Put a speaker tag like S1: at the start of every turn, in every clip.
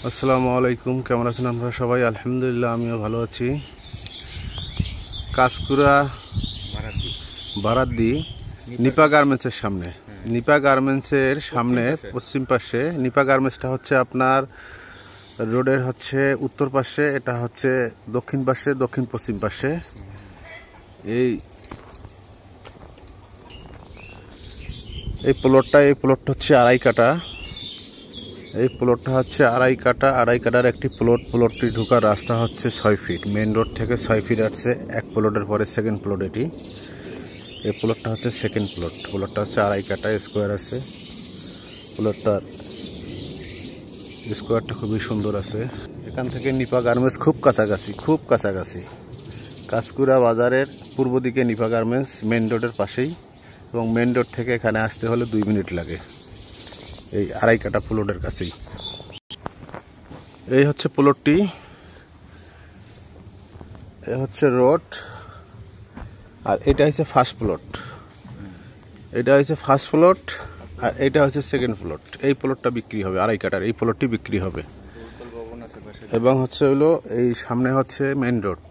S1: আসসালামু আলাইকুম, কেমন আছেন আপনারা সবাই? আলহামদুলিল্লাহ, আমিও ভালো আছি। কাঁচকুড়া বারাদ্দি নিপা গার্মেন্টসের সামনে, নিপা গার্মেন্টসের সামনে পশ্চিম পাশে। নিপা গার্মেন্টসটা হচ্ছে আপনার রোডের হচ্ছে উত্তর পাশে, এটা হচ্ছে দক্ষিণ পাশে, দক্ষিণ পশ্চিম পাশে। এই প্লটটা হচ্ছে আড়াই কাটা। এই প্লটটা হচ্ছে আড়াই কাটার একটি প্লটটি ঢোকার রাস্তা হচ্ছে 6 ফিট। মেন রোড থেকে 6 ফিট আছে। এক প্লটের পরে সেকেন্ড প্লট এটি। এই প্লটটা হচ্ছে সেকেন্ড প্লট। প্লটটা হচ্ছে আড়াই কাটা, স্কোয়ার আছে। প্লটটার স্কোয়ারটা খুবই সুন্দর আছে। এখান থেকে নিপা গার্মেন্টস খুব কাছাকাছি। কাঁচকুড়া বাজারের পূর্ব দিকে নিপা গার্মেন্টস মেন রোডের পাশেই, এবং মেন রোড থেকে এখানে আসতে হলে 2 মিনিট লাগে। এই আড়াই কাটা প্লটের কাছেই। এই হচ্ছে প্লটটি, এই হচ্ছে রোড, আর এটা হচ্ছে ফার্স্ট প্লট। আর এটা হচ্ছে সেকেন্ড প্লট। এই প্লটটা বিক্রি হবে, আড়াই কাটার এই প্লটটি বিক্রি হবে। এবং হচ্ছে হলো এই সামনে হচ্ছে মেন রোড।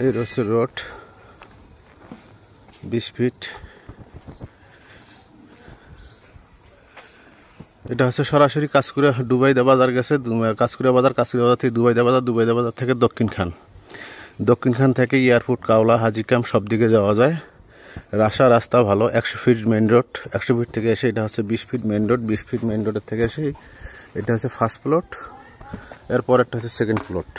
S1: এই হচ্ছে রোড, 20 ফিট। এটা হচ্ছে সরাসরি কাঁচকুড়া দুবাইদা বাজার গেছে। কাঁচকুড়া বাজার থেকে দুবাইদা বাজার থেকে দক্ষিণ খান থেকে এয়ারপোর্ট, কাওলা, হাজি ক্যাম্প সব দিকে যাওয়া যায়। রাস্তা ভালো। 100 ফিট মেন রোড। 100 ফিট থেকে এসে এটা হচ্ছে 20 feet main road. 20 feet main রোডের থেকে এসে এটা হচ্ছে ফার্স্ট প্লট। এরপর একটা হচ্ছে সেকেন্ড প্লট।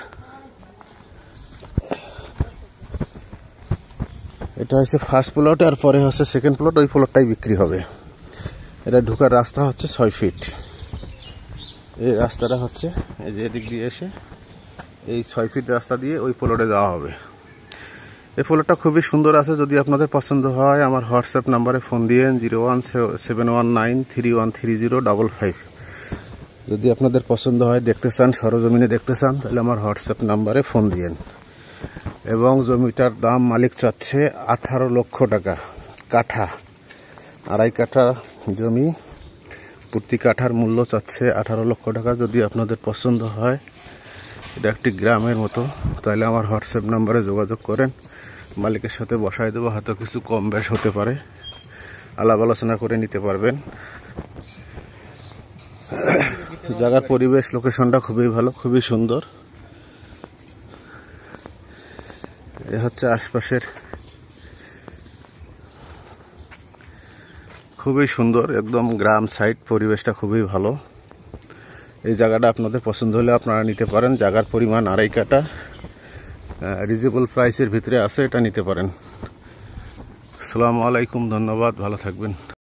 S1: এটা হচ্ছে ফার্স্ট প্লট, আর পরে হচ্ছে সেকেন্ড প্লট। ওই প্লটটাই বিক্রি হবে। এটা ঢোকার রাস্তা হচ্ছে 6 ফিট। এই রাস্তাটা হচ্ছে এই যে এদিক দিয়ে এসে এই 6 ফিট রাস্তা দিয়ে ওই প্লটে যাওয়া হবে। এই প্লটটা খুবই সুন্দর আছে। যদি আপনাদের পছন্দ হয় আমার হোয়াটসঅ্যাপ নাম্বারে ফোন দিয়েন 01719313055। যদি আপনাদের পছন্দ হয়, দেখতে চান, সরজমিনে দেখতে চান, তাহলে আমার হোয়াটসঅ্যাপ নাম্বারে ফোন দিয়েন। এবং জমিটার দাম মালিক চাচ্ছে 18 লক্ষ টাকা কাঠা। আড়াই কাঠা জমি, প্রতি কাঠার মূল্য চাচ্ছে 18 লক্ষ টাকা। যদি আপনাদের পছন্দ হয়, এটা একটি গ্রামের মতো, তাহলে আমার হোয়াটসঅ্যাপ নাম্বারে যোগাযোগ করেন। মালিকের সাথে বসায় দেবো, হয়তো কিছু কম বেশ হতে পারে, আলাপ আলোচনা করে নিতে পারবেন। জায়গার পরিবেশ, লোকেশনটা খুবই ভালো, খুবই সুন্দর। এ হচ্ছে আশপাশের, খুবই সুন্দর, একদম গ্রাম সাইড, পরিবেশটা খুবই ভালো। এই জায়গাটা আপনাদের পছন্দ হলে আপনারা নিতে পারেন। জায়গার পরিমাণ আড়াই কাটা, রিজনেবল প্রাইসের ভিতরে আছে, এটা নিতে পারেন। আসসালামু আলাইকুম, ধন্যবাদ, ভালো থাকবেন।